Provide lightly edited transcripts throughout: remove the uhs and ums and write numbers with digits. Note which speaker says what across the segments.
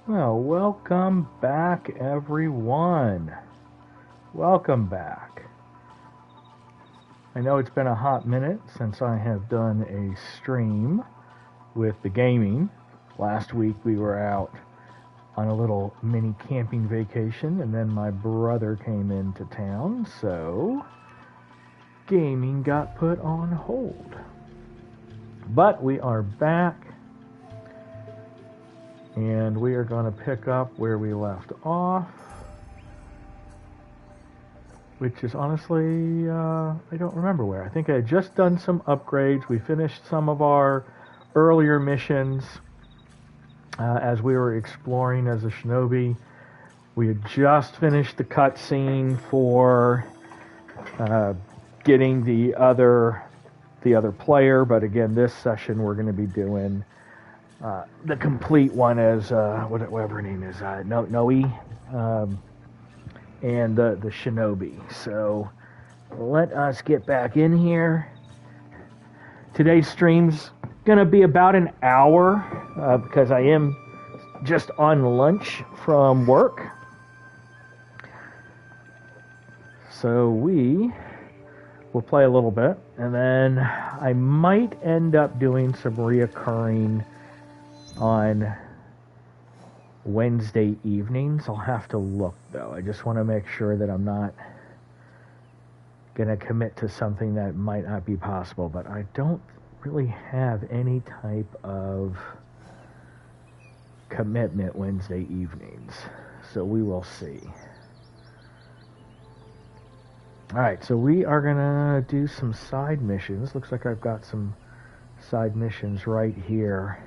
Speaker 1: Well, welcome back, everyone. Welcome back. I know it's been a hot minute since I have done a stream with the gaming. Last week we were out on a little mini camping vacation, and then my brother came into town, so gaming got put on hold. But we are back, and we are going to pick up where we left off, which is honestly, I don't remember where. I think I had just done some upgrades. We finished some of our earlier missions as we were exploring as a Shinobi. We had just finished the cutscene for getting the other player, but again, this session we're going to be doing the complete one as whatever her name is, Noe, and the Shinobi. So let us get back in here. Today's stream's going to be about an hour because I am just on lunch from work. So we will play a little bit, and then I might end up doing some reoccurring on Wednesday evenings. I'll have to look, though. I just want to make sure that I'm not going to commit to something that might not be possible, but I don't really have any type of commitment Wednesday evenings, so we will see. Alright, so we are going to do some side missions. Looks like I've got some side missions right here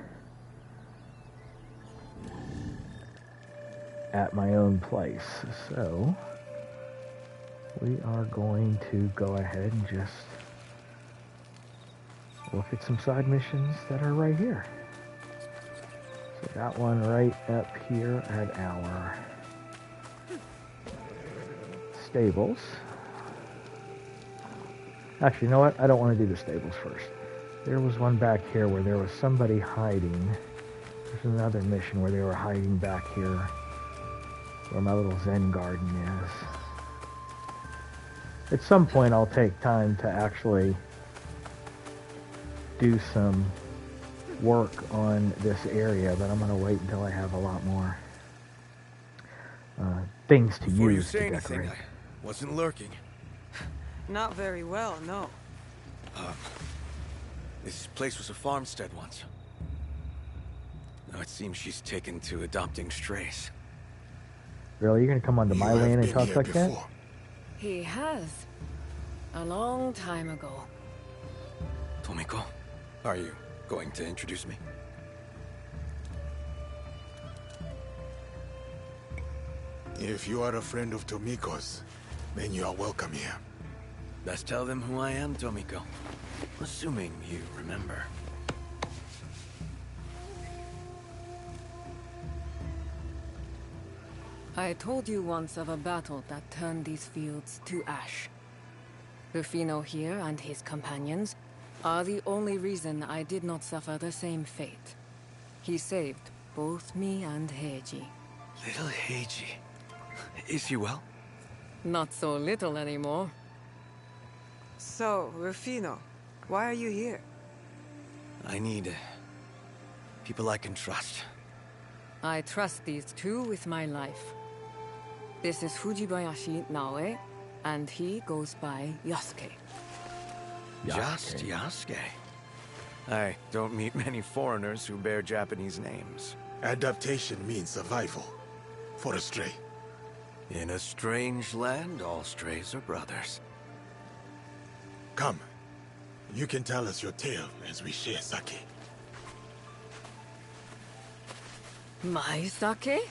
Speaker 1: at my own place. So we are going to go ahead and just look at some side missions that are right here. So that one right up here at our stables. Actually, you know what? I don't want to do the stables first. There was one back here where there was somebody hiding. There's another mission where they were hiding back here where my little Zen garden is. At some point I'll take time to actually do some work on this area, but I'm going to wait until I have a lot more things to
Speaker 2: Before
Speaker 1: use
Speaker 2: you say
Speaker 1: to decorate.
Speaker 2: anything, I wasn't lurking.
Speaker 3: Not very well, no.
Speaker 2: This place was a farmstead once. Now it seems she's taken to adopting strays.
Speaker 1: Really? You're going to come onto my land and talk like that?
Speaker 4: He has. A long time ago.
Speaker 2: Tomiko, are you going to introduce me?
Speaker 5: If you are a friend of Tomiko's, then you are welcome here.
Speaker 2: Best tell them who I am, Tomiko. Assuming you remember.
Speaker 4: I told you once of a battle that turned these fields to ash. Rufino here and his companions are the only reason I did not suffer the same fate. He saved both me and Heiji.
Speaker 2: Little Heiji. Is he well?
Speaker 4: Not so little anymore.
Speaker 3: So, Rufino, why are you here?
Speaker 2: I need people I can trust.
Speaker 4: I trust these two with my life. This is Fujibayashi Naoe, and he goes by Yasuke.
Speaker 2: Just Yasuke. I don't meet many foreigners who bear Japanese names.
Speaker 5: Adaptation means survival. For a stray.
Speaker 2: In a strange land, all strays are brothers.
Speaker 5: Come. You can tell us your tale as we share sake.
Speaker 4: My sake?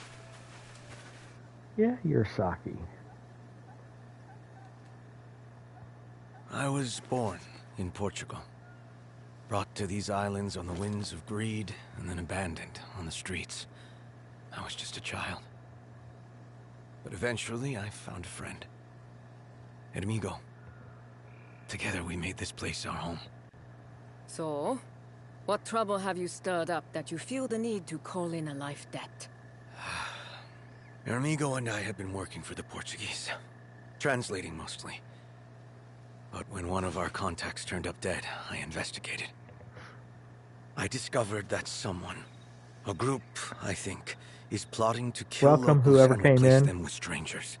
Speaker 1: Yeah, you're Saki.
Speaker 2: I was born in Portugal. Brought to these islands on the winds of greed, and then abandoned on the streets. I was just a child. But eventually, I found a friend. An amigo. Together we made this place our home.
Speaker 4: So, what trouble have you stirred up that you feel the need to call in a life debt?
Speaker 2: Amigo and I had been working for the Portuguese, translating mostly. But when one of our contacts turned up dead, I investigated. I discovered that someone, a group, I think, is plotting to kill
Speaker 1: Welcome,
Speaker 2: locals
Speaker 1: whoever
Speaker 2: and
Speaker 1: came
Speaker 2: replace
Speaker 1: in.
Speaker 2: them with strangers.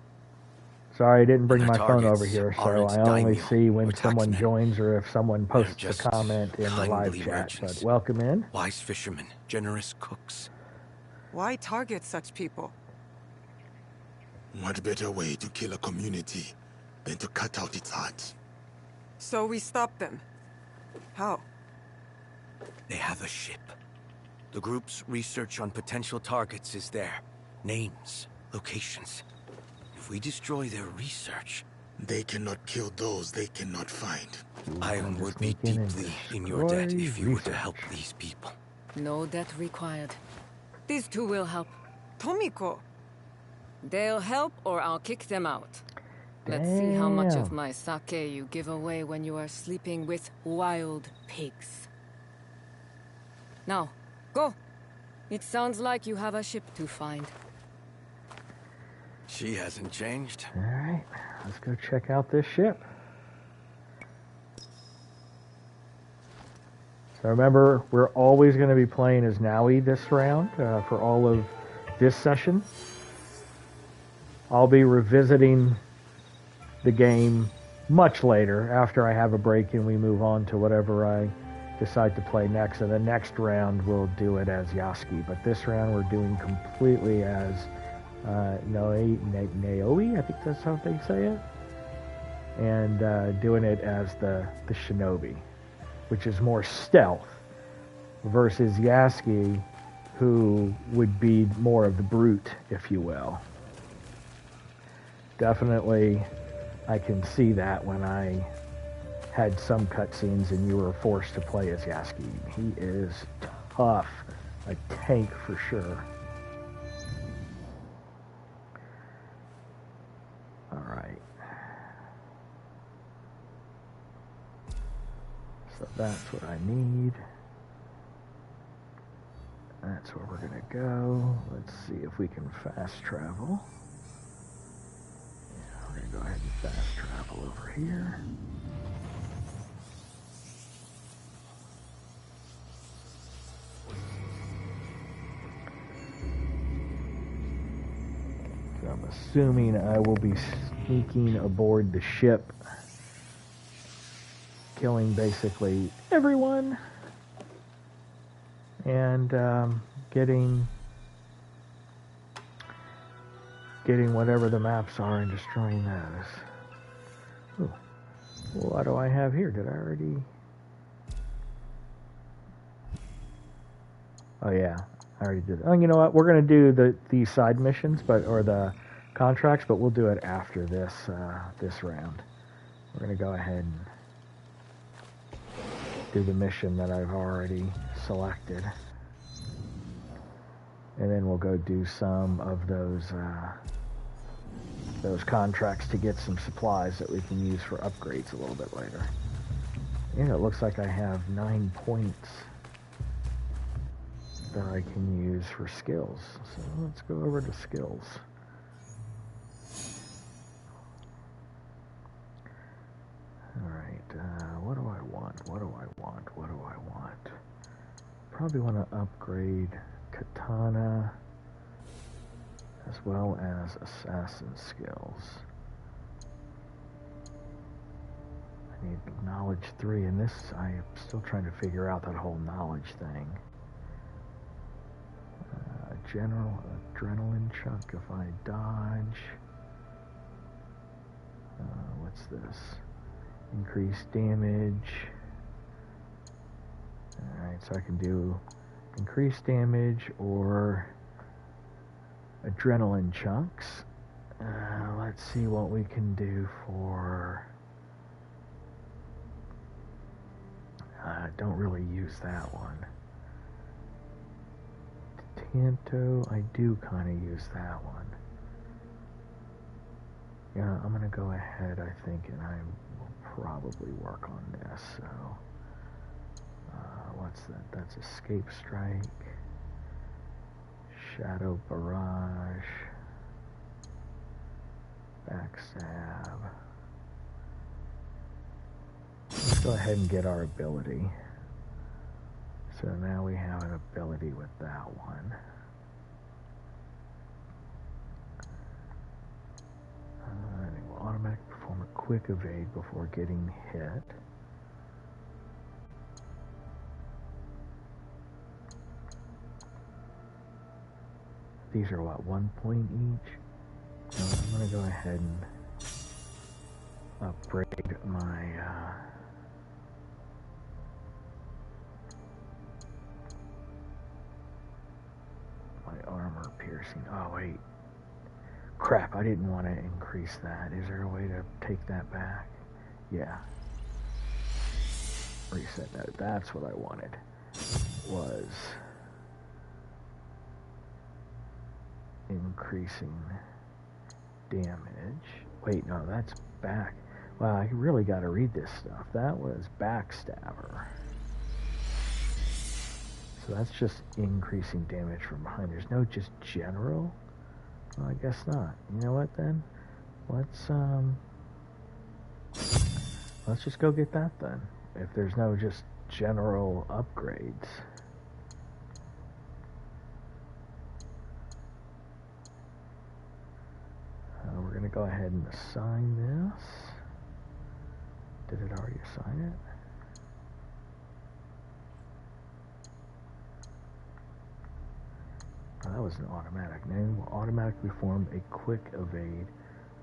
Speaker 1: Sorry, I didn't bring
Speaker 2: Their
Speaker 1: my phone over
Speaker 2: targets
Speaker 1: here, so
Speaker 2: aren't
Speaker 1: I only
Speaker 2: daimyo
Speaker 1: see when
Speaker 2: or
Speaker 1: someone
Speaker 2: taxmen.
Speaker 1: joins or if someone
Speaker 2: They're
Speaker 1: posts a
Speaker 2: just
Speaker 1: comment in the live
Speaker 2: kindly
Speaker 1: chat. But
Speaker 2: merchants,
Speaker 1: welcome in.
Speaker 2: wise fishermen, generous cooks.
Speaker 3: Why target such people?
Speaker 5: What better way to kill a community than to cut out its heart?
Speaker 3: So we stop them. How?
Speaker 2: They have a ship. The group's research on potential targets is there. Names, locations. If we destroy their research,
Speaker 5: They cannot kill those they cannot find.
Speaker 2: I
Speaker 1: Time to
Speaker 2: would be
Speaker 1: sneak in and
Speaker 2: deeply in your debt
Speaker 1: destroy
Speaker 2: if you were to
Speaker 1: research.
Speaker 2: help these people.
Speaker 4: No debt required. These two will help.
Speaker 3: Tomiko!
Speaker 4: They'll help or I'll kick them out. Let's see how much of
Speaker 1: Damn.
Speaker 4: my sake you give away when you are sleeping with wild pigs. Now, go. It sounds like you have a ship to find.
Speaker 2: She hasn't changed.
Speaker 1: All right, let's go check out this ship. So remember, we're always going to be playing as Naui this round for all of this session. I'll be revisiting the game much later after I have a break and we move on to whatever I decide to play next. And the next round we'll do it as Yasuki. But this round we're doing completely as Naoi, I think that's how they say it. And doing it as the Shinobi, which is more stealth, versus Yasuki, who would be more of the brute, if you will. Definitely, I can see that when I had some cutscenes and you were forced to play as Yasuki. He is tough, a tank for sure. All right. So that's what I need. That's where we're gonna go. Let's see if we can fast travel. Yeah, we're gonna go ahead and fast travel over here. So I'm assuming I will be sneaking aboard the ship, killing basically everyone, and getting whatever the maps are and destroying those. Ooh. What do I have here? Did I already? Oh yeah, I already did. Oh, you know what? We're gonna do the side missions, or the contracts, but we'll do it after this this round. We're gonna go ahead and do the mission that I've already selected, and then we'll go do some of those contracts to get some supplies that we can use for upgrades a little bit later. And it looks like I have 9 points that I can use for skills. So let's go over to skills. Alright, what do I want? What do I want? What do I want? Probably want to upgrade Katana as well as assassin skills. I need knowledge 3, and this I'm still trying to figure out that whole knowledge thing. General adrenaline chunk if I dodge. What's this? Increased damage. Alright, so I can do increased damage or adrenaline chunks. Let's see what we can do for... don't really use that one. Tanto, I do kind of use that one. Yeah, I'm going to go ahead, I think, and I will probably work on this. So, what's that? That's Escape Strike, Shadow Barrage. Backstab. Let's go ahead and get our ability. So now we have an ability with that one. It will automatically perform a quick evade before getting hit. These are what, 1 point each? So I'm going to go ahead and upgrade my armor piercing. Oh wait, crap, I didn't want to increase that. Is there a way to take that back? Yeah, reset that. That's what I wanted, was increasing damage. Wait, no, that's back. Wow, I really got to read this stuff. That was backstabber. So that's just increasing damage from behind. There's no just general? Well, I guess not. You know what then? Let's just go get that then. If there's no just general upgrades. We're going to go ahead and assign this. Did it already assign it? Oh, that was an automatic. Now will automatically perform a quick evade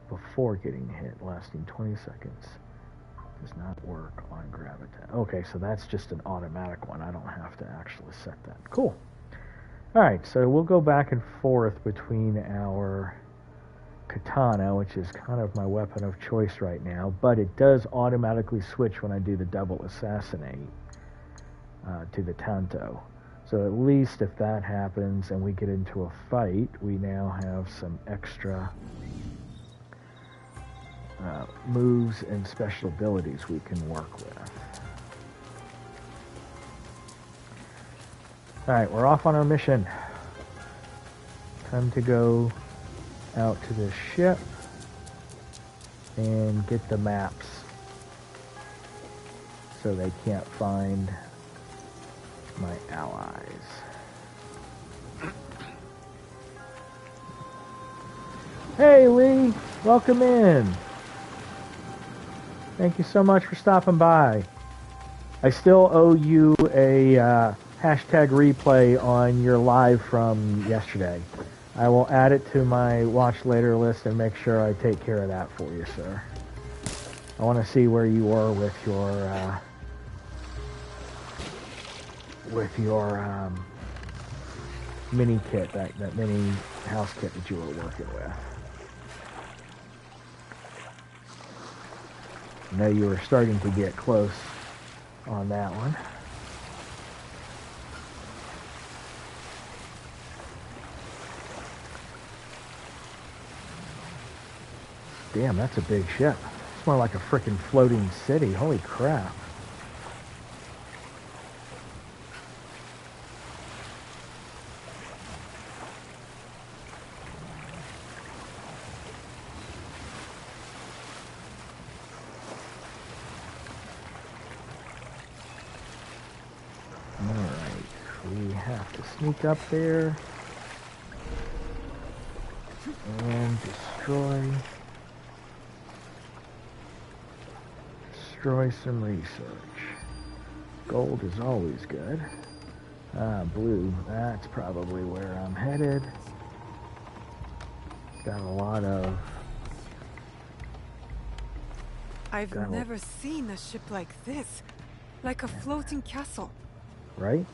Speaker 1: before getting hit, lasting 20 seconds. Does not work on gravitas. Okay, so that's just an automatic one. I don't have to actually set that. Cool. Alright, so we'll go back and forth between our katana, which is kind of my weapon of choice right now, but it does automatically switch when I do the double assassinate to the tanto. So at least if that happens and we get into a fight, we now have some extra moves and special abilities we can work with. Alright, we're off on our mission. Time to go out to the ship and get the maps so they can't find my allies. Hey Lee, welcome in. Thank you so much for stopping by. I still owe you a hashtag replay on your live from yesterday. I will add it to my watch later list and make sure I take care of that for you, sir. I want to see where you are with your mini kit, that mini house kit that you were working with. I know you were starting to get close on that one. Damn, that's a big ship. It's more like a frickin' floating city. Holy crap. Sneak up there and destroy some research. Gold is always good. Blue, that's probably where I'm headed. Got a lot of...
Speaker 3: I've never seen a ship like this. Like a floating castle.
Speaker 1: Right?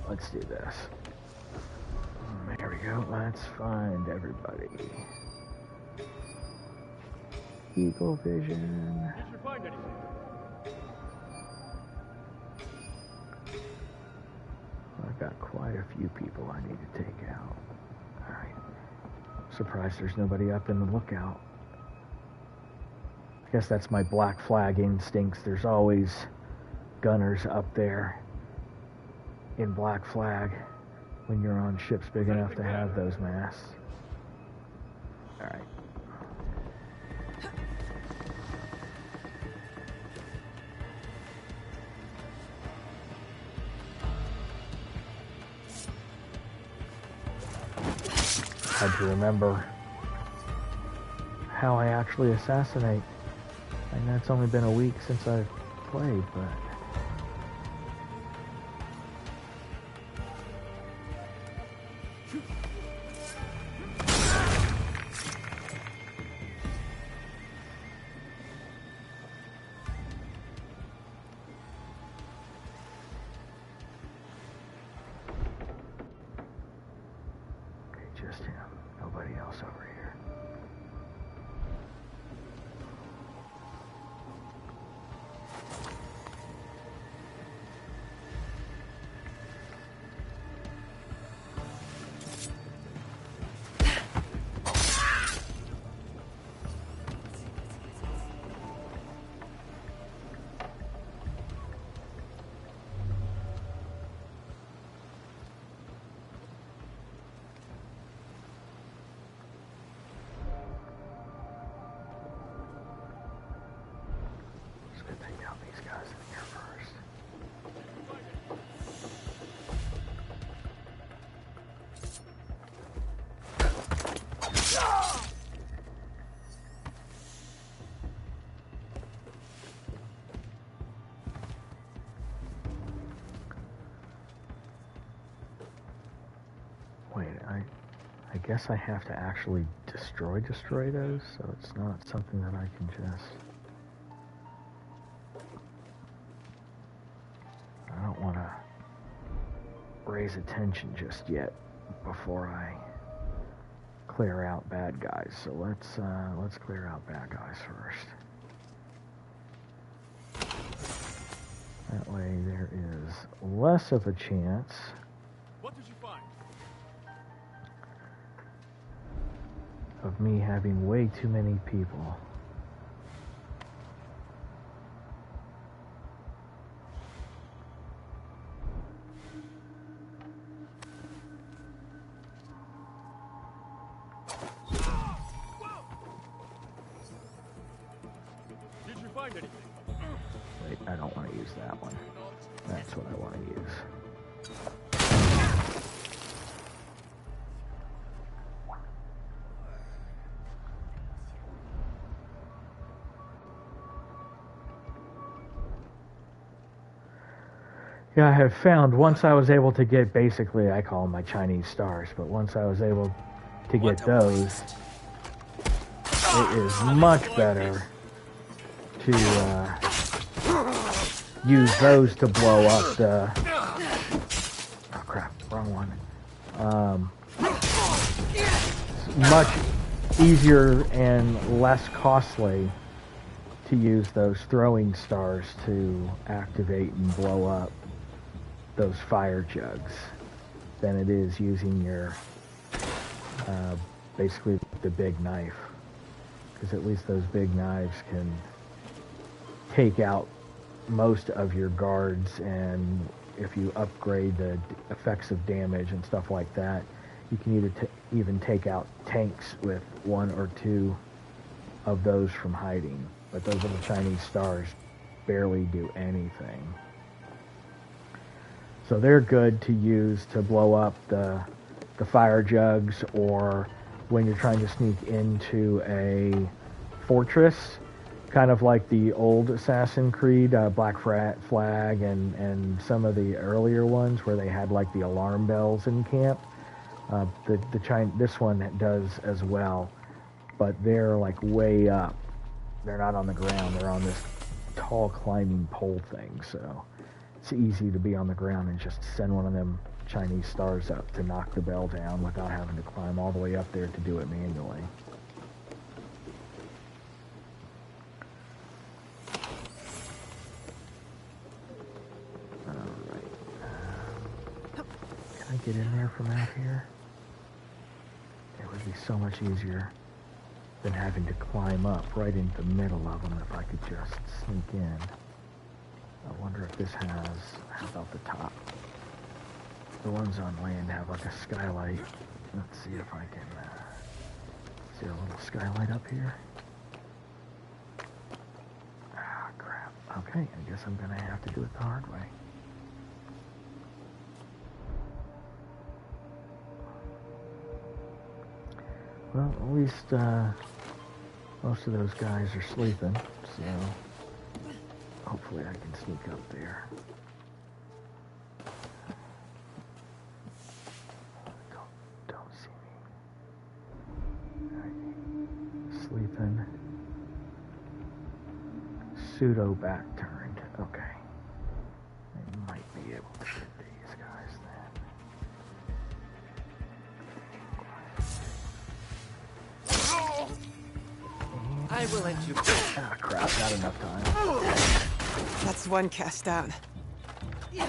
Speaker 1: Let's do this. There we go. Let's find everybody. Eagle vision.
Speaker 6: Did you find anything?
Speaker 1: I've got quite a few people I need to take out. Alright. Surprised there's nobody up in the lookout. I guess that's my black flag instincts. There's always gunners up there in Black Flag when you're on ships big enough to have those masts. Alright. Had to remember how I actually assassinate. I know it's only been a week since I've played, but... Just him. Nobody else over here. Take out these guys in here first. Wait, I guess I have to actually destroy those, so it's not something that I can just... I don't want to raise attention just yet before I clear out bad guys. So let's clear out bad guys first. That way there is less of a chance.
Speaker 6: What did you find?
Speaker 1: Of me having way too many people. Wait, I don't want to use that one. That's what I want to use. Yeah, I have found once I was able to get, basically I call them my Chinese stars, but once I was able to get those, it is much better to use those to blow up the... Oh crap, wrong one. Much easier and less costly to use those throwing stars to activate and blow up those fire jugs than it is using your basically the big knife, because at least those big knives can take out most of your guards, and if you upgrade the effects of damage and stuff like that, you can even take out tanks with one or two of those from hiding. But those little Chinese stars barely do anything. So they're good to use to blow up the fire jugs, or when you're trying to sneak into a fortress, kind of like the old Assassin's Creed, Black Flag, and some of the earlier ones where they had like the alarm bells in camp. This one does as well, but they're like way up. They're not on the ground. They're on this tall climbing pole thing, so it's easy to be on the ground and just send one of them Chinese stars up to knock the bell down without having to climb all the way up there to do it manually. Alright. Can I get in there from out here? It would be so much easier than having to climb up right into the middle of them if I could just sneak in. I wonder if this has... How about the top? The ones on land have like a skylight. Let's see if I can see a little skylight up here. Ah, crap. Okay, I guess I'm gonna have to do it the hard way. Well, at least most of those guys are sleeping, so hopefully I can sneak up there. Don't see me. Right. Sleeping. Pseudo back turned. Okay. I might be able to get these guys then.
Speaker 3: I will let you go.
Speaker 1: Ah, crap, not enough time.
Speaker 3: That's one cast down.
Speaker 1: Yeah,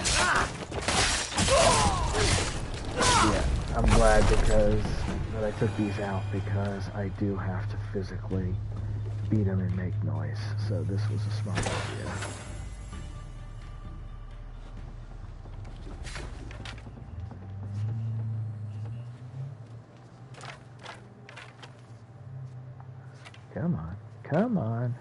Speaker 1: I'm glad that I took these out because I do have to physically beat them and make noise. So this was a smart idea. Come on, come on.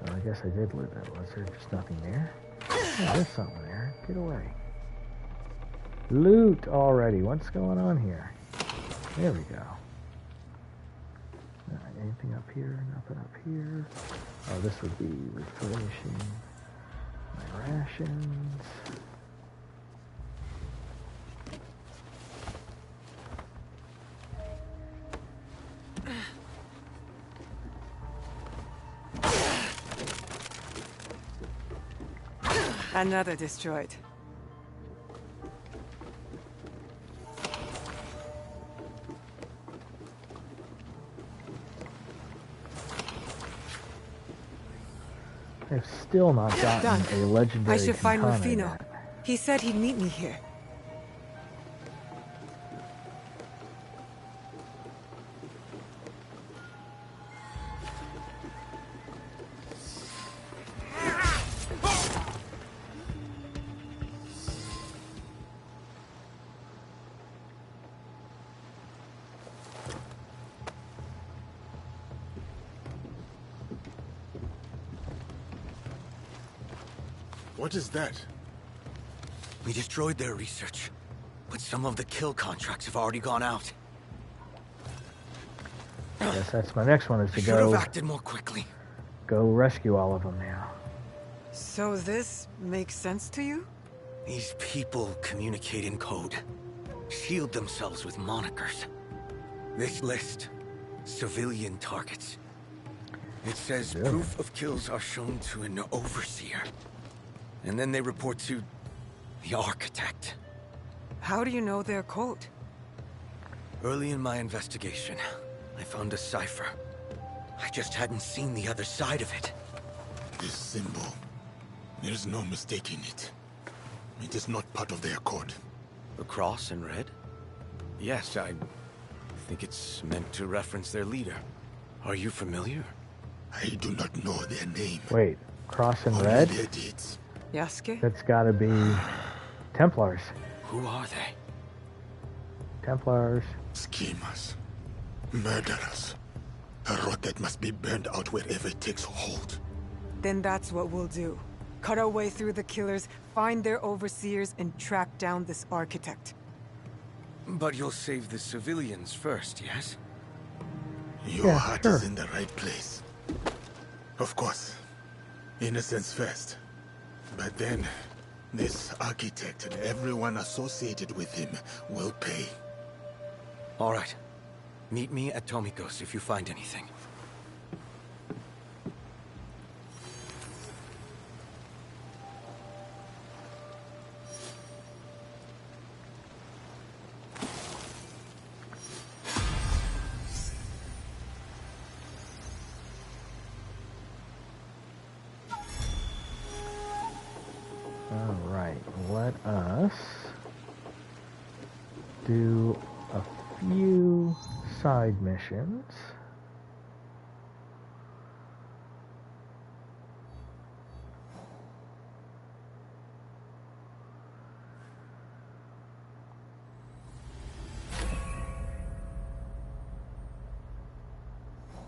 Speaker 1: Well, I guess I did loot that. Was there just nothing there? Oh, there's something there. Get away. Loot already. What's going on here? There we go. Anything up here? Nothing up here. Oh, this would be replenishing my rations.
Speaker 3: Another destroyed.
Speaker 1: I've still not gotten a legendary
Speaker 3: I should find
Speaker 1: katana
Speaker 3: Rufino.
Speaker 1: yet.
Speaker 3: He said he'd meet me here.
Speaker 5: What is that?
Speaker 2: We destroyed their research, but some of the kill contracts have already gone out.
Speaker 1: I guess that's my next one is
Speaker 2: I
Speaker 1: to
Speaker 2: should have
Speaker 1: go
Speaker 2: acted more quickly.
Speaker 1: rescue all of them now.
Speaker 3: So this makes sense to you?
Speaker 2: These people communicate in code, shield themselves with monikers. This list, civilian targets. It says
Speaker 1: Really?
Speaker 2: proof of kills are shown to an overseer. And then they report to the architect.
Speaker 3: How do you know their code?
Speaker 2: Early in my investigation, I found a cipher. I just hadn't seen the other side of it.
Speaker 5: This symbol. There's no mistaking it. It is not part of their code.
Speaker 2: The cross in red? Yes, I think it's meant to reference their leader. Are you familiar?
Speaker 5: I do not know their name.
Speaker 1: Wait, cross in
Speaker 5: Only
Speaker 1: red?
Speaker 5: their deeds.
Speaker 3: Yasuke?
Speaker 1: That's gotta be Templars.
Speaker 2: Who are they?
Speaker 1: Templars.
Speaker 5: Schemers. Murderers. A rot that must be burned out wherever it takes hold.
Speaker 3: Then that's what we'll do. Cut our way through the killers, find their overseers, and track down this architect.
Speaker 2: But you'll save the civilians first, yes?
Speaker 5: Your heart is
Speaker 1: sure.
Speaker 5: in the right place. Of course. Innocence first. But then, this architect and everyone associated with him will pay.
Speaker 2: All right. Meet me at Tomiko's if you find anything.
Speaker 1: Alright, let us do a few side missions.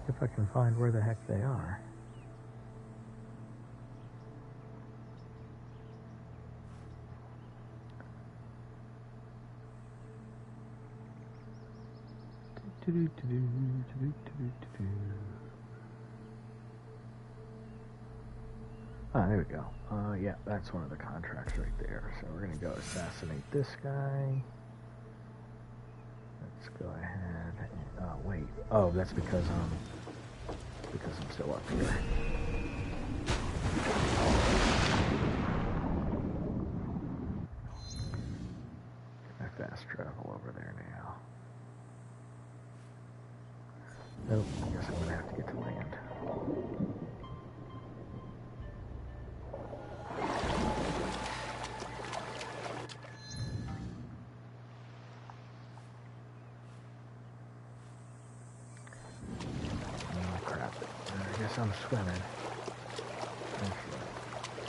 Speaker 1: If I can find where the heck they are. Ah, there we go. Yeah, that's one of the contracts right there. So we're gonna go assassinate this guy. Let's go ahead and, wait. Oh, that's because I'm still up here. Can I fast travel over there now? Nope, I guess I'm gonna have to get to land. Oh crap. I guess I'm swimming.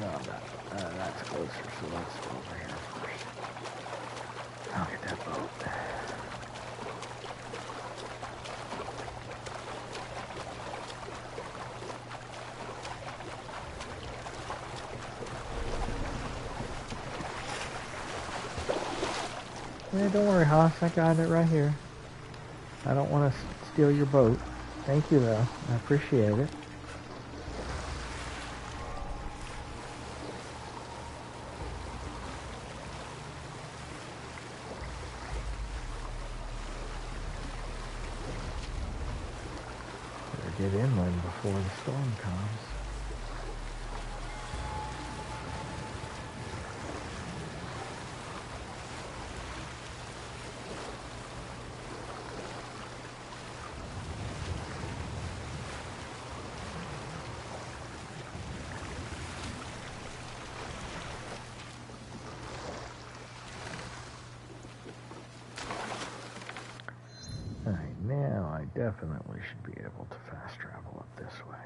Speaker 1: No, I'm not. That's closer, so let's go over here first. I'll get that boat. Yeah, don't worry, Haas. I got it right here. I don't want to steal your boat. Thank you, though. I appreciate it. Better get inland before the storm comes. Alright, now I definitely should be able to fast travel up this way.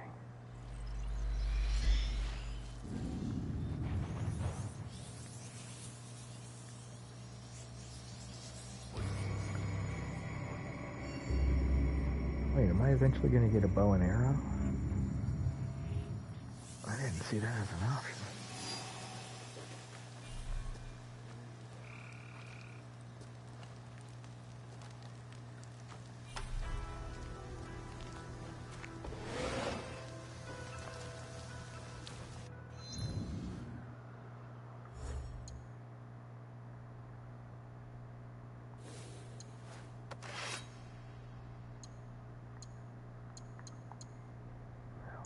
Speaker 1: Wait, am I eventually going to get a bow and arrow? I didn't see that as an option.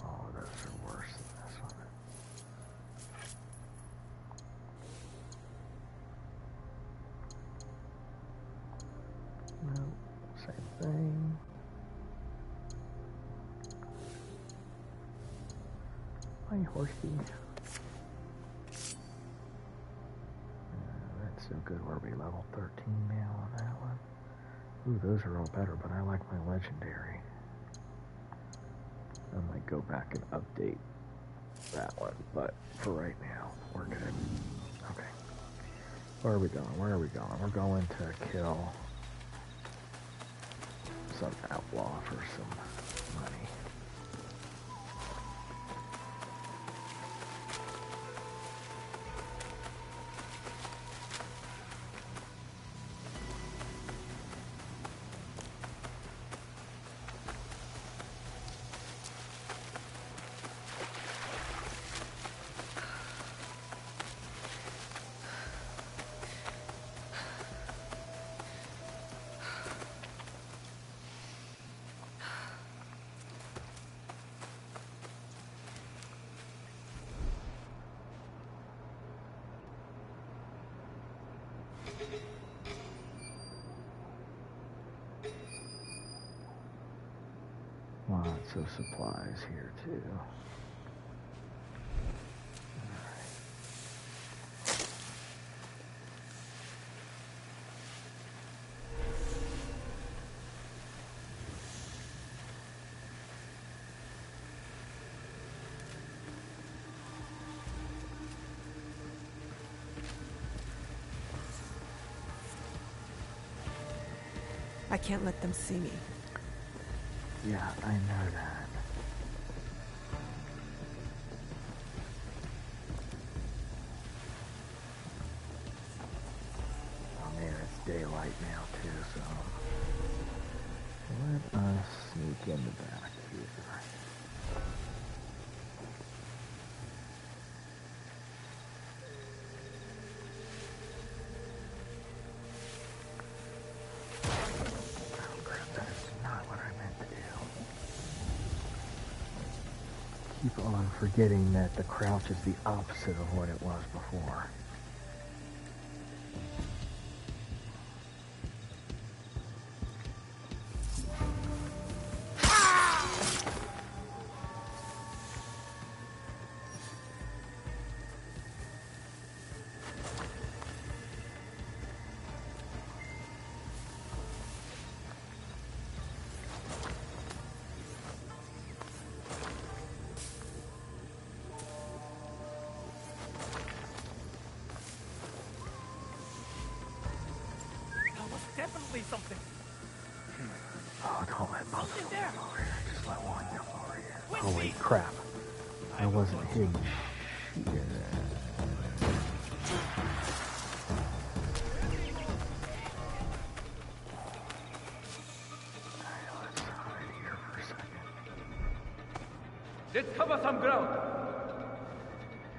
Speaker 1: All of those are worse than this one. No, same thing. Hi, horsey. That's so good. Where are we? Level 13 now on that one. Ooh, those are all better, but I like my legendary. I might go back and update that one, but for right now, we're good. Okay. Where are we going? Where are we going? We're going to kill some outlaw for some money. Lots of supplies here too.
Speaker 3: I can't let them see me.
Speaker 1: Yeah, I know that. Oh man, it's daylight now too, so let us sneak in the back here. Oh crap, that is not what I meant to do. Keep on forgetting that the crouch is the opposite of what it was before.
Speaker 6: Definitely something.
Speaker 1: Oh, don't let both of them come over here. Just let one come over here. Oh wait, crap. I wasn't hidden. Shit. Alright, let's hide here for a second.
Speaker 6: Let's cover some ground.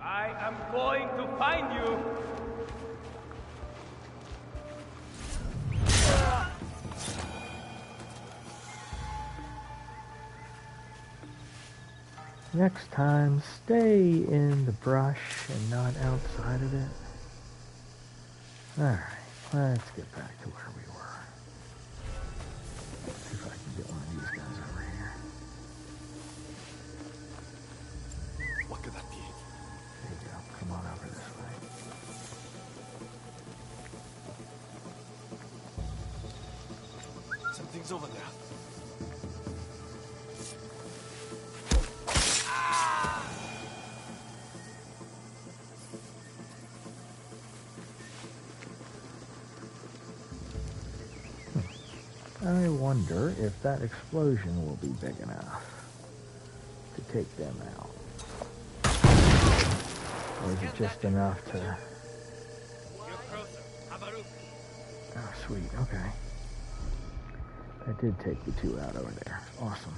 Speaker 6: I am going to find you.
Speaker 1: Next time, stay in the brush and not outside of it. Alright, let's get back to where we were. See if I can get one of these guys over here.
Speaker 2: What could that be?
Speaker 1: There you go. Come on over this way.
Speaker 2: Something's over there.
Speaker 1: I wonder if that explosion will be big enough to take them out. Or is it just enough to... Oh, sweet, okay. That did take the two out over there. Awesome.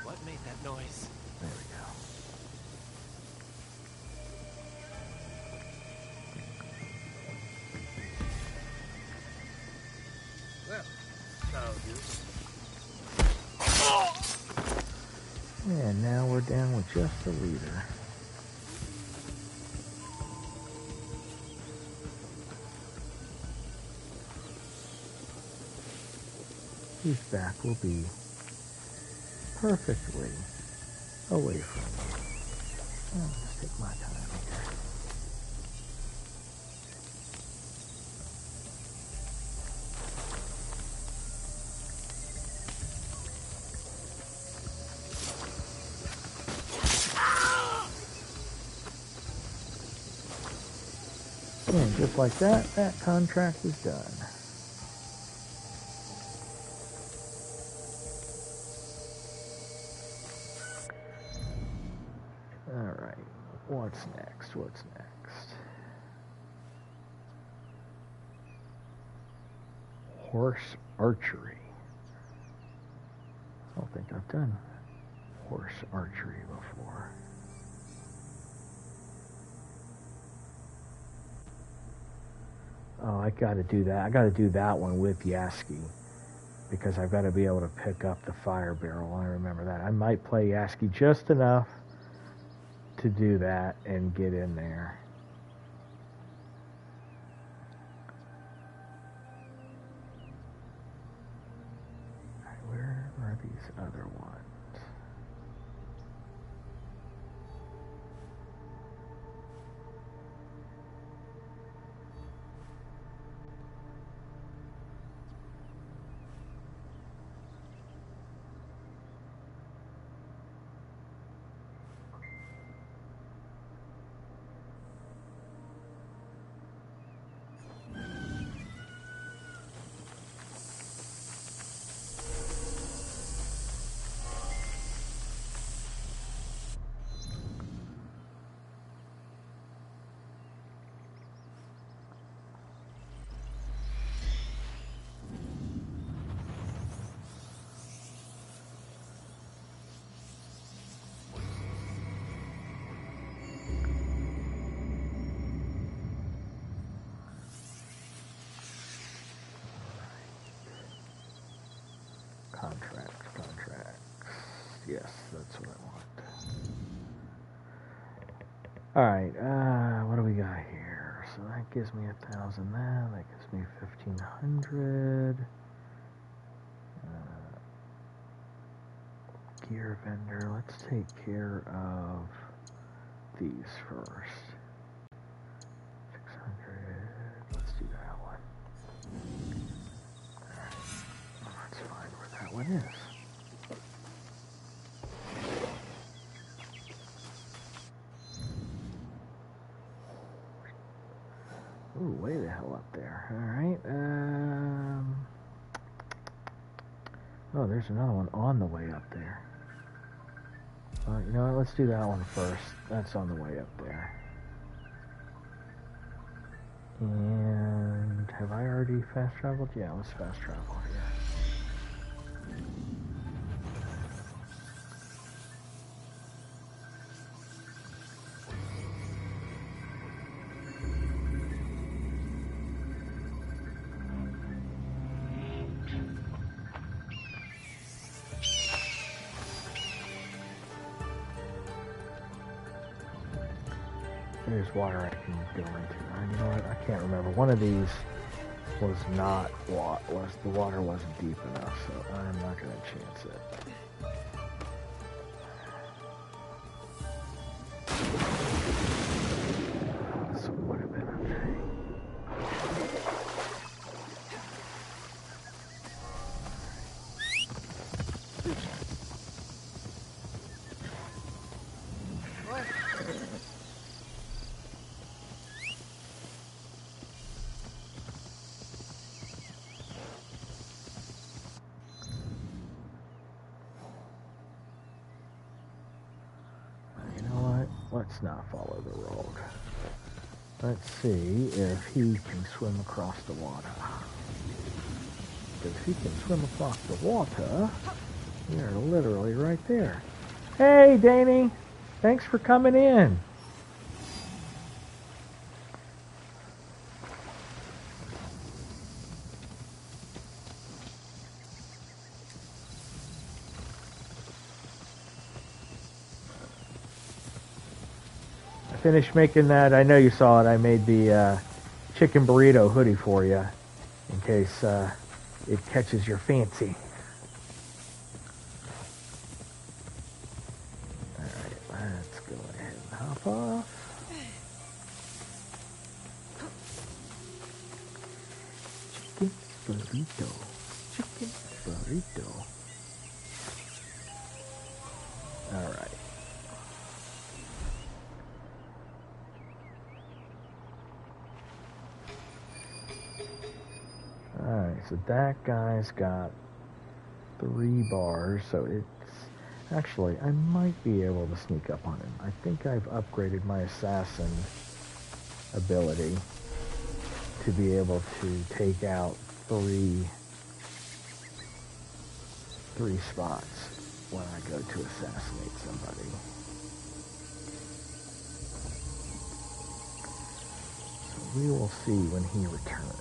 Speaker 2: What made that noise?
Speaker 1: There we go.
Speaker 6: Well, that'll do.
Speaker 1: And now we're down with just the leader. His back will be perfectly away from me. I'll just take my time here. And just like that, that contract is done. Alright, what's next? What's next? Horse archery. I don't think I've done horse archery before. Oh, I gotta do that. I gotta do that one with Yaski, because I've got to be able to pick up the fire barrel. I remember that. I might play Yaski just enough to do that and get in there. are these other ones? Contracts. Yes, that's what I want. Alright, what do we got here? So that gives me 1,000 that gives me 1,500. Gear vendor, let's take care of these first. 600, let's do that one. Alright, let's find where that one is. Ooh, way the hell up there. Alright, oh, there's another one on the way up there. You know what, let's do that one first. That's on the way up there. And have I already fast traveled? Yeah, let's fast travel here. There's water I can go into. You know what? I can't remember. One of these was not the water wasn't deep enough, so I'm not going to chance it. This would have been okay. Let's not follow the road. Let's see if he can swim across the water. Because if he can swim across the water, we are literally right there. Hey, Danny! Thanks for coming in. Finished making that. I know you saw it. I made the chicken burrito hoodie for you in case it catches your fancy. Alright, let's go ahead and hop off. Chicken burrito. Chicken burrito. Alright. Alright, so that guy's got 3 bars, so it's... Actually, I might be able to sneak up on him. I think I've upgraded my assassin ability to be able to take out 3 spots when I go to assassinate somebody. So we will see when he returns.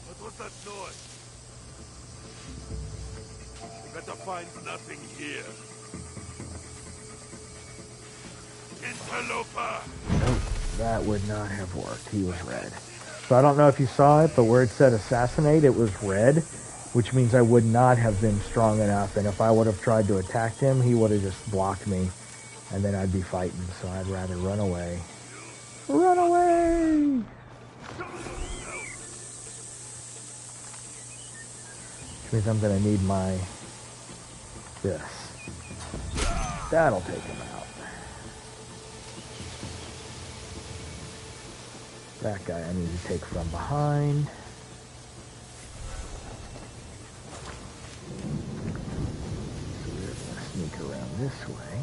Speaker 5: What was that noise? We got a
Speaker 6: finds nothing here. Interloper!
Speaker 1: Nope, that would not have worked. He was red. So I don't know if you saw it, but where it said assassinate, it was red, which means I would not have been strong enough. And if I would have tried to attack him, he would have just blocked me, and then I'd be fighting. So I'd rather run away. Run away! Which means I'm going to need my... this. That'll take him out. That guy I need to take from behind. So we're going to sneak around this way.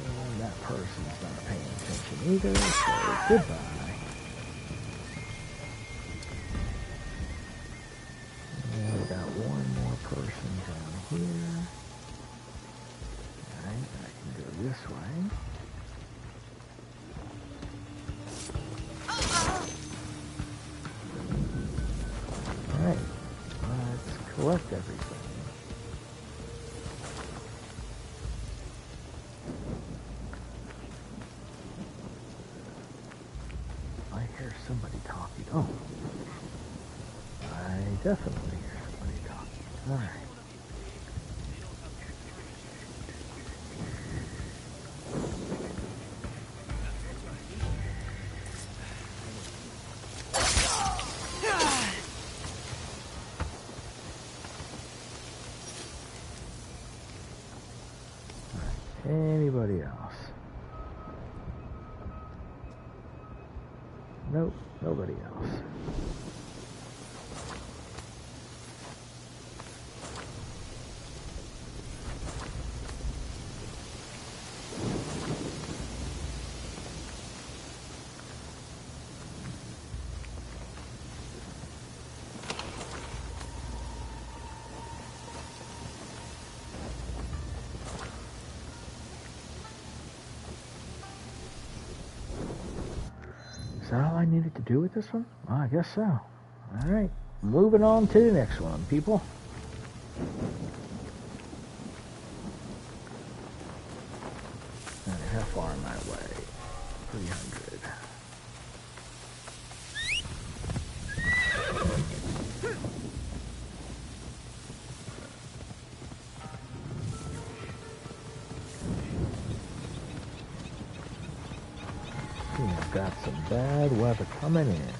Speaker 1: And that person's not paying attention either, so goodbye. And we got one more person down here. Alright, I can go this way. Alright, let's collect everything. I hear somebody talking. Oh, I definitely hear somebody talking. Alright. Anybody else? Nope, nobody else. Is that all I needed to do with this one? Well, I guess so. Alright, moving on to the next one, people. Alright, how far am I away? 300. I've got some bad weather coming in.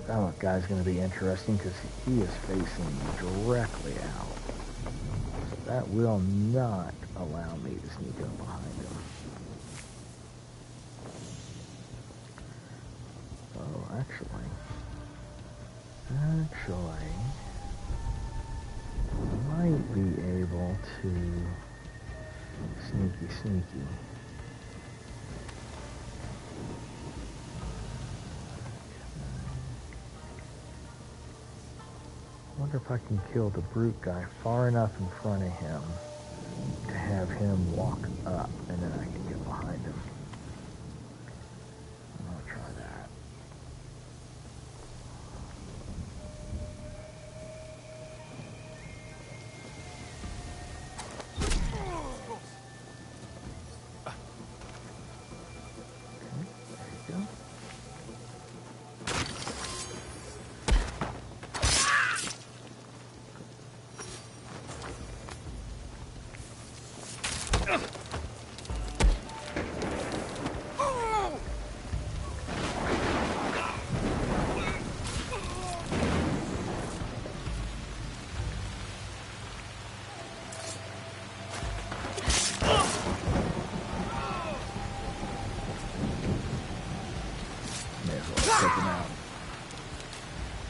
Speaker 1: That guy's going to be interesting because he is facing directly out. So that will not allow me to sneak up behind him. Oh, actually, I might be able to sneaky. I wonder if I can kill the brute guy far enough in front of him to have him walk up, and then I can get behind him. I'll try that.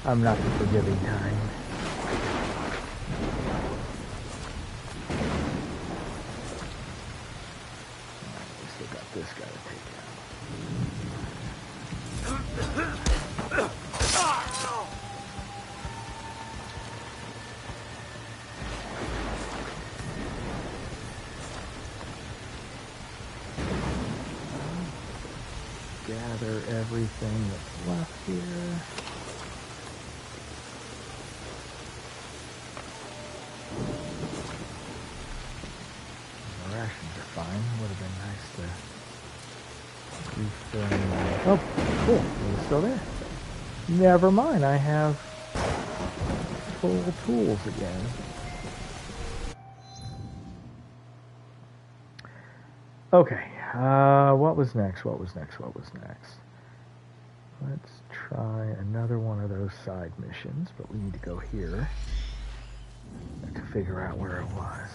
Speaker 1: I'm not the forgiving kind. We still got this guy to take out. Gather everything that's left here. The rations are fine. Would have been nice to refill my... Oh, cool. It's still there. Never mind. I have full tools again. Okay. What was next? What was next? Let's try another one of those side missions, but we need to go here to figure out where it was.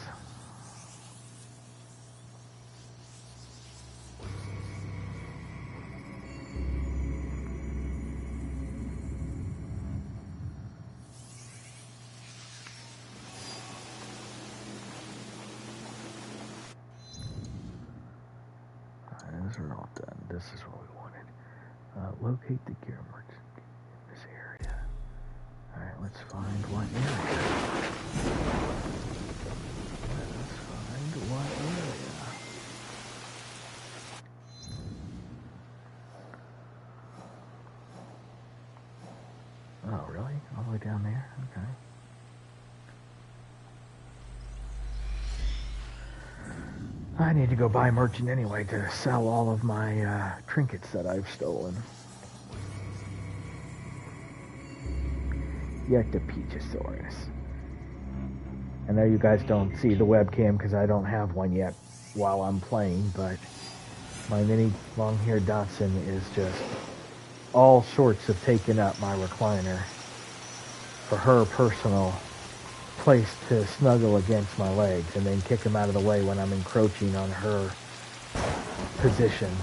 Speaker 1: Those are all done. This is what we wanted. Locate the gear merchant in this area. Alright, let's find what area. Let's find what area. Oh, really? All the way down there? Okay. I need to go buy merchant anyway to sell all of my trinkets that I've stolen. Yet the Peachosaurus. I know you guys don't see the webcam because I don't have one yet while I'm playing, but my mini long-haired Dachshund is just all sorts of taking up my recliner for her personal place to snuggle against my legs and then kick him out of the way when I'm encroaching on her positions.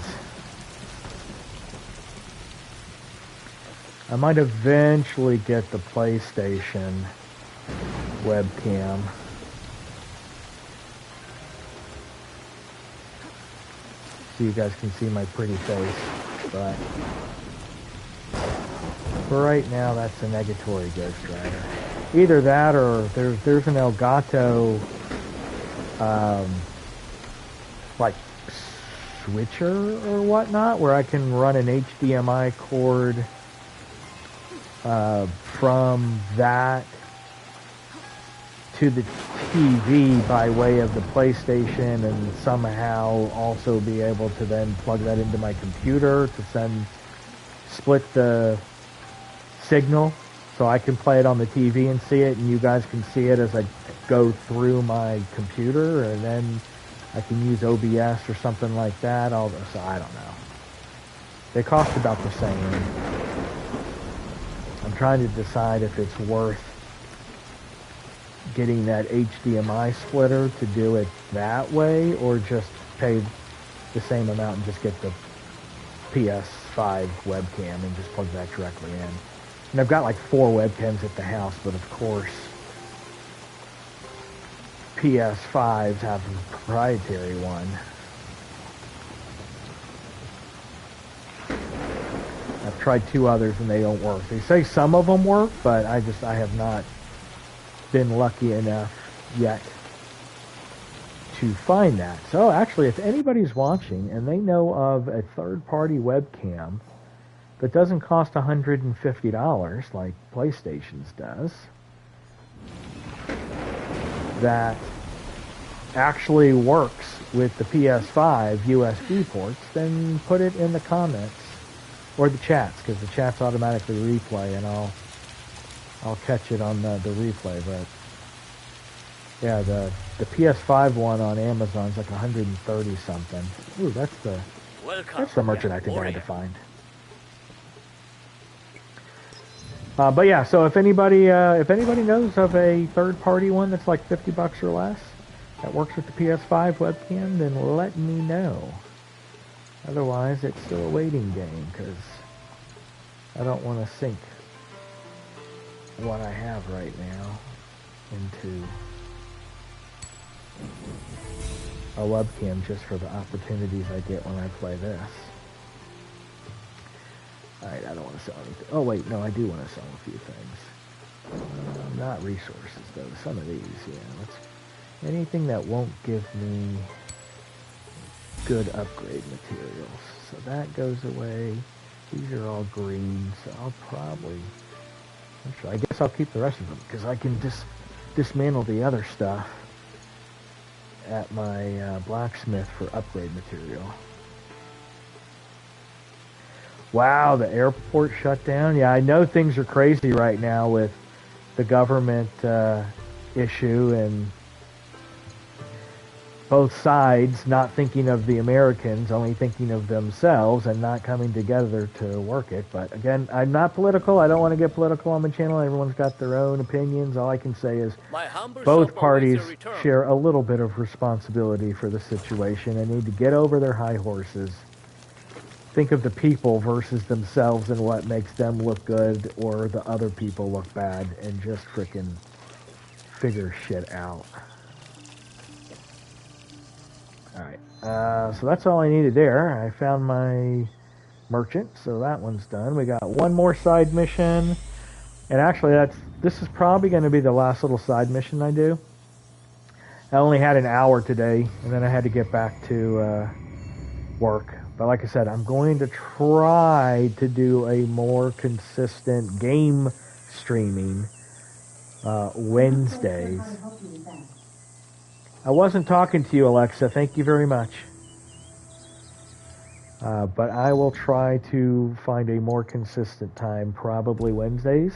Speaker 1: I might eventually get the PlayStation webcam. So you guys can see my pretty face, but for right now that's a negatory Ghost Rider. Either that or there's an Elgato like switcher or whatnot where I can run an HDMI cord from that to the TV by way of the PlayStation and somehow also be able to then plug that into my computer to split the signal. So I can play it on the TV and see it, and you guys can see it as I go through my computer, and then I can use OBS or something like that. So I don't know. They cost about the same. I'm trying to decide if it's worth getting that HDMI splitter to do it that way, or just pay the same amount and just get the PS5 webcam and just plug that directly in. And I've got like 4 webcams at the house, but of course PS5s have a proprietary one. I've tried 2 others and they don't work. They say some of them work, but I have not been lucky enough yet to find that. So actually, if anybody's watching and they know of a third-party webcam that doesn't cost $150 like PlayStation's does, that actually works with the PS5 USB ports, then put it in the comments or the chats, because the chats automatically replay, and I'll catch it on the replay. But yeah, the PS5 one on Amazon's like 130 something. Ooh, that's the merchant I think I had to find. But yeah, so if anybody knows of a third-party one that's like $50 or less that works with the PS5 webcam, then let me know. Otherwise, it's still a waiting game because I don't want to sink what I have right now into a webcam just for the opportunities I get when I play this. Alright, I don't want to sell anything. Oh wait, no, I do want to sell a few things. Not resources though, some of these, yeah. Anything that won't give me good upgrade materials. So that goes away. These are all green, so I'll probably... Actually, I guess I'll keep the rest of them, because I can dismantle the other stuff at my blacksmith for upgrade material. Wow, the airport shut down. Yeah, I know things are crazy right now with the government issue and both sides not thinking of the Americans, only thinking of themselves and not coming together to work it. But again, I'm not political. I don't want to get political on my channel. Everyone's got their own opinions. All I can say is both parties share a little bit of responsibility for the situation and need to get over their high horses. Think of the people versus themselves and what makes them look good or the other people look bad, and just frickin' figure shit out. Alright, so that's all I needed there. I found my merchant, so that one's done. We got one more side mission, and actually this is probably going to be the last little side mission I do. I only had an hour today, and then I had to get back to work. But like I said, I'm going to try to do a more consistent game streaming Wednesdays. I wasn't talking to you, Alexa. Thank you very much. But I will try to find a more consistent time, probably Wednesdays,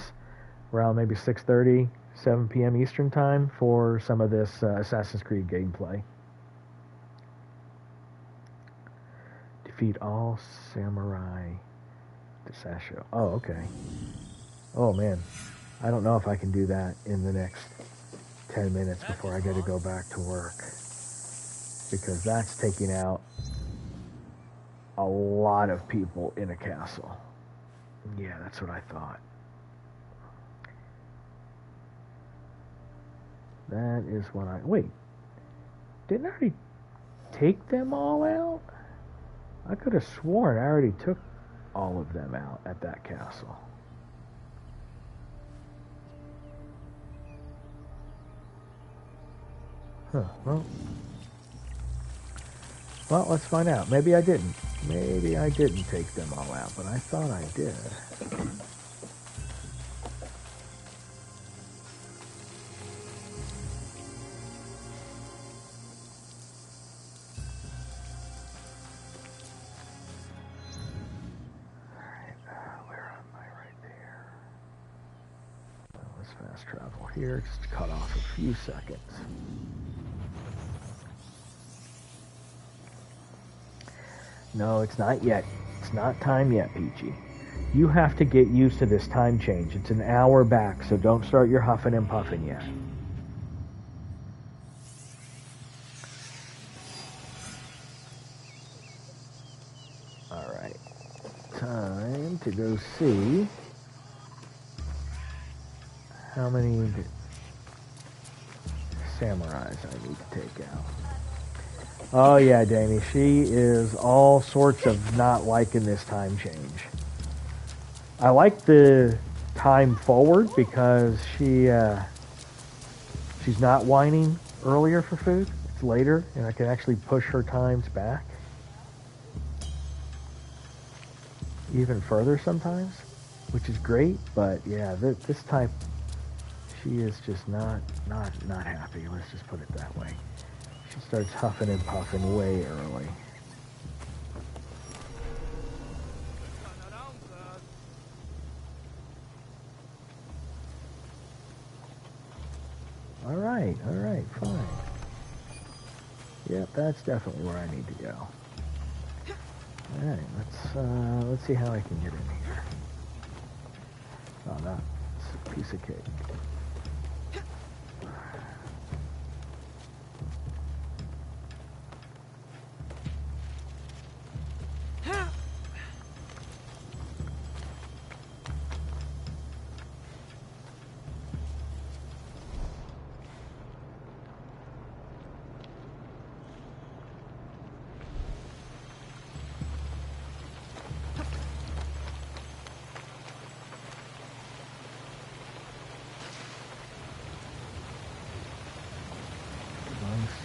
Speaker 1: around maybe 6:30, 7 p.m. Eastern time for some of this Assassin's Creed gameplay. Defeat all samurai Desasho. Oh, okay. Oh, man. I don't know if I can do that in the next 10 minutes before I get to go back to work. Because that's taking out a lot of people in a castle. Yeah, that's what I thought. That is what I... Wait. Didn't I already take them all out? I could have sworn I already took all of them out at that castle. Huh, well, let's find out. Maybe I didn't. Maybe I didn't take them all out, but I thought I did. Fast travel here, just cut off a few seconds. No, it's not yet. It's not time yet, Peachy. You have to get used to this time change. It's an hour back, so don't start your huffing and puffing yet. Alright. Time to go see how many samurais I need to take out. Oh yeah, Danny, she is all sorts of not liking this time change. I like the time forward because she's not whining earlier for food. It's later, and I can actually push her times back even further sometimes, which is great. But yeah, this time she is just not happy. Let's just put it that way. She starts huffing and puffing way early. Alright, fine. Yep, that's definitely where I need to go. Alright, let's see how I can get in here. Oh, no, it's a piece of cake.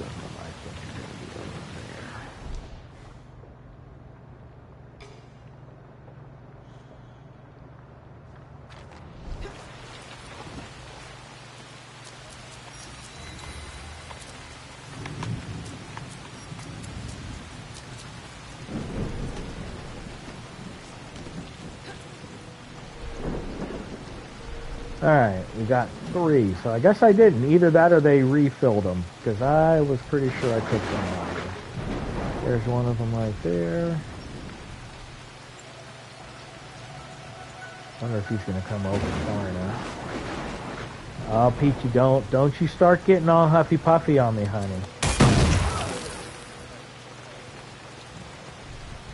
Speaker 1: of them, I think, are going to be over there. Alright, we got 3, so I guess I didn't. Either that or they refilled them, because I was pretty sure I took them out. There's one of them right there. Wonder if he's going to come over far enough. Oh, Peachy, don't you start getting all huffy puffy on me, honey.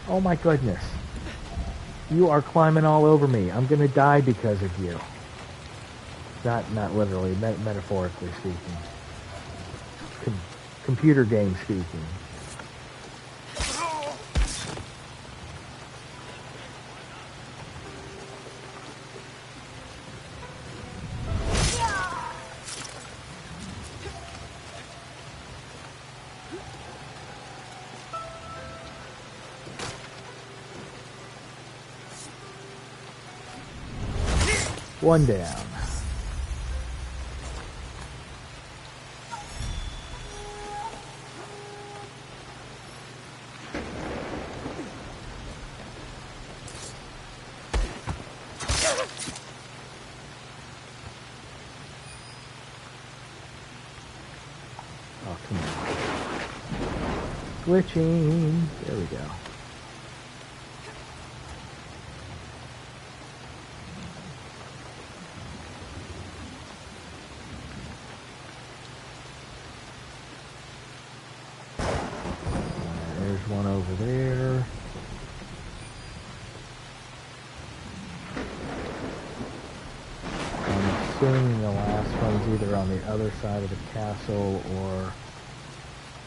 Speaker 1: Oh my goodness. You are climbing all over me. I'm going to die because of you. Not literally, metaphorically speaking. Computer game speaking. One down. Oh, come on. Glitching. There we go. There's one over there. I'm assuming the last one's either on the other side of the castle or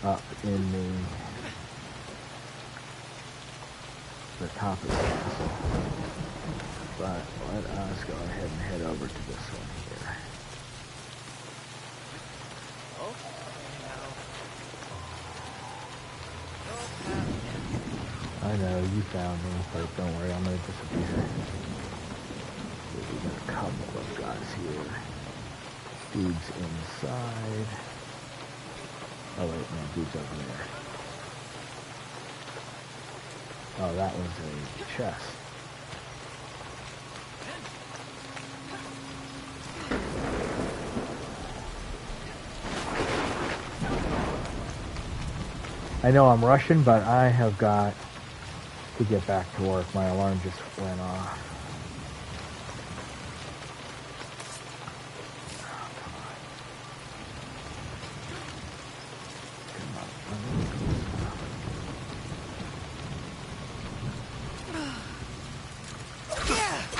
Speaker 1: up in the top of the castle. But let us go ahead and head over to this one here. I know, you found me, but don't worry, I'm going to disappear. We got a couple of guys here. Dude's inside. Oh wait, no, dude's over there. Oh, that was a chest. I know I'm rushing, but I have got to get back to work. My alarm just went off.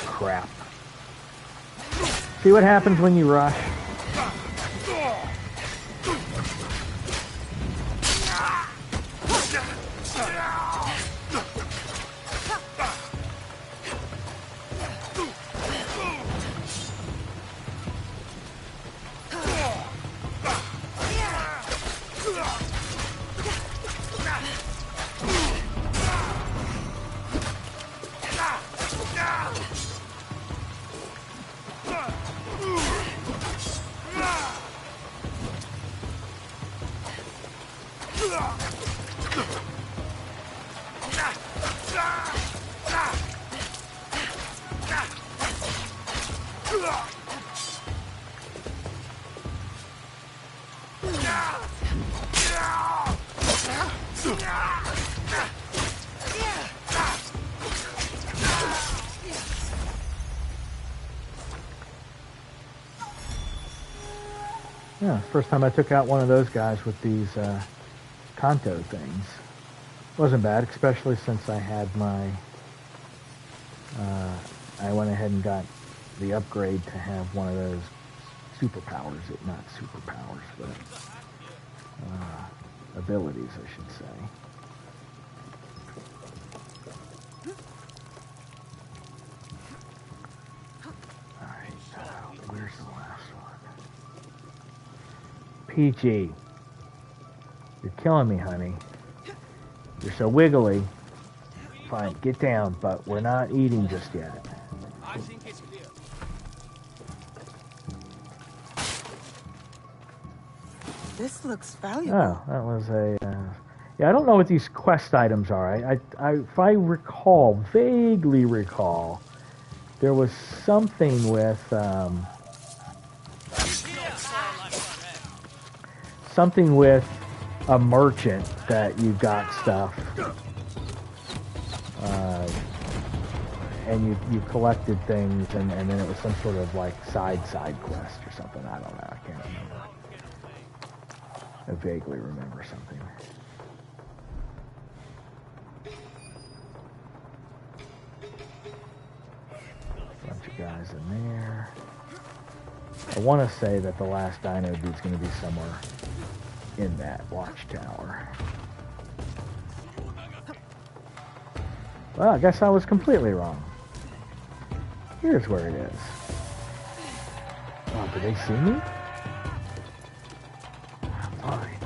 Speaker 1: Crap. See what happens when you rush? Yeah, first time I took out one of those guys with these Kanto things. Wasn't bad, especially since I had my... I went ahead and got the upgrade to have one of those superpowers. Not superpowers, but abilities, I should say. Alright, where's the last one? Peachy. You're killing me, honey. You're so wiggly. Fine, get down, but we're not eating just yet.
Speaker 6: I think it's clear.
Speaker 3: This looks valuable.
Speaker 1: Oh, that was a... yeah, I don't know what these quest items are. If I recall, vaguely recall, there was something with... something with a merchant that you got stuff. And you collected things, and then it was some sort of like side quest or something. I don't know. I can't remember. I vaguely remember something. Bunch of guys in there. I want to say that the last dino dude's going to be somewhere in that watchtower. Well, I guess I was completely wrong. Here's where it is. Oh, did they see me? Fine.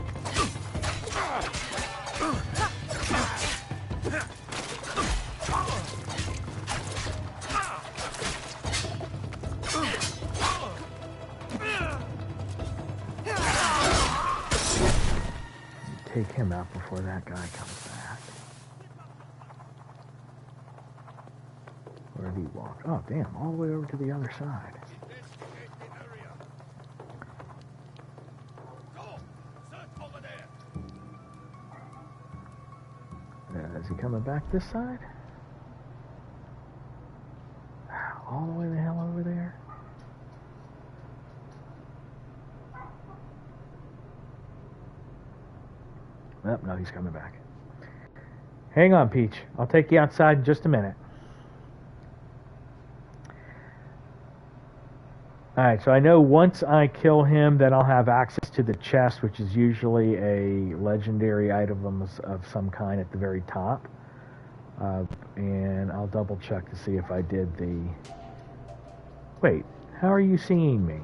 Speaker 1: Take him out before that guy comes back. Where did he walk? Oh, damn, all the way over to the other side. Is he coming back this side? All the way the hell over there? Oh, no, he's coming back. Hang on, Peach. I'll take you outside in just a minute. Alright, so I know once I kill him, then I'll have access to the chest, which is usually a legendary item of some kind at the very top. And I'll double check to see if I did the... Wait, how are you seeing me?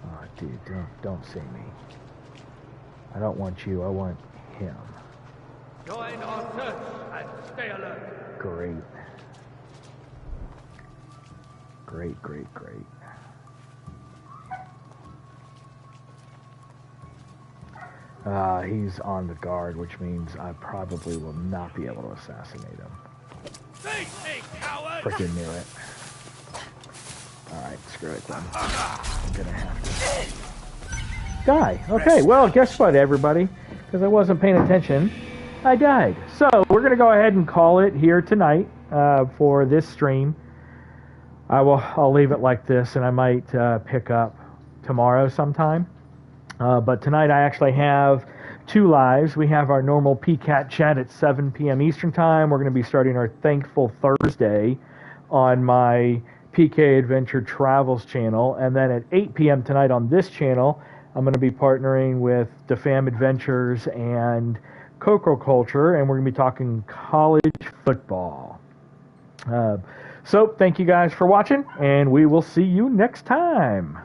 Speaker 1: Oh, dude, don't see me. I don't want you, I want him.
Speaker 6: Join our search and stay alert.
Speaker 1: Great. Great. He's on the guard, which means I probably will not be able to assassinate him. Freaking knew it. Alright, screw it then. I'm gonna have to die. Okay, well, guess what, everybody? Because I wasn't paying attention, I died. So, we're gonna go ahead and call it here tonight for this stream. I'll leave it like this, and I might pick up tomorrow sometime. But tonight I actually have 2 lives. We have our normal PCAT chat at 7 p.m. Eastern Time. We're going to be starting our Thankful Thursday on my PK Adventure Travels channel. And then at 8 p.m. tonight on this channel, I'm going to be partnering with DeFam Adventures and Cocoa Culture, and we're going to be talking college football. So thank you guys for watching, and we will see you next time.